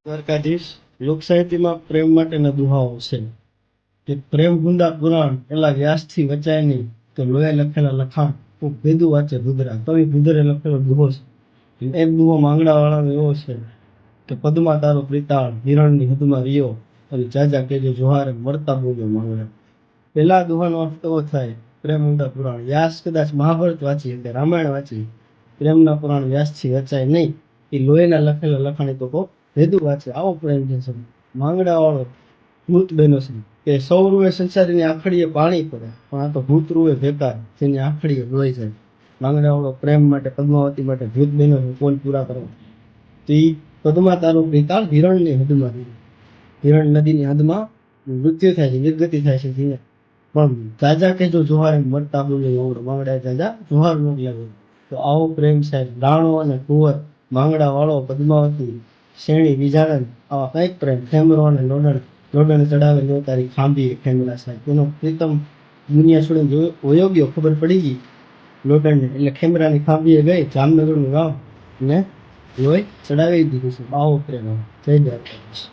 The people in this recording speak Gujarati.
દ્વારકાધીશ લોકસાહિત્યમાં પ્રેમ માટેના દુહાઓ છે કે પ્રેમ ગુંદા પુરાણ એલા વ્યાસથી વચાય નહીં તો લોહે લખેલા લખાણ કોક ભેદું વાંચે ભૂદરા કવિ ભૂદરે લખેલો દુહો છે. એક દુહો માંગડા વાળાનો એવો છે કે પદમાં તારો પ્રીતાળ હિરણની હદમાં રિયો અને જાજા કેજો જોહારે મળતા બોલ્યો માંગડા. પેલા દુહાનો અર્થ એવો થાય પ્રેમ ગુંદા પુરાણ. વ્યાસ કદાચ મહાભારત વાંચી એટલે રામાયણ વાંચી પ્રેમના પુરાણ વ્યાસથી વચાય નહીં એ લોહીના લખેલા લખાણ તો કોક ભેદું વાંચે આવો પ્રેમ છે. માંગડા વાળો ભૂત બન્યો છે કે સૌ રૂએ સંસારીની આખડીએ પાણી પડે પણ આ તો ભૂત રૂએ ભેકાર જેની આખડીએ લોહી જાય. માંગડા વાળો પ્રેમ માટે પદ્માવતી માટે ભૂત બન્યો છે કોણ પૂરા કરવા. તો એ પદ્મા તારો પ્રીતાળ હિરણની હદમાં હિરણ નદીની હદમાં મૃત્યુ થાય છે નિર્ગતિ થાય છે ધીમે પણ જાજા કે જો જોહારે મળતા બોલે માંગડા જાજા જોહાર મોકલ્યા. તો આવો પ્રેમ સાહેબ રાણો અને કુંવર માંગડા વાળો પદ્માવતી શેણી વિજાણન આવા કંઈક પ્રેમ ખેમરો અને લોડણ ચડાવે લો તારી ખાંભી ખેમરા સાહેબ એનો પ્રીતમ દુનિયા છોડીને જોયો વયો ગયો ખબર પડી ગઈ લોડણને એટલે ખેમરાની ખાંભીએ ગઈ જામનગરનું ગામ ને લોહી ચડાવી દીધું છે. આવો પ્રેમ જય દ્વારકાધીશ.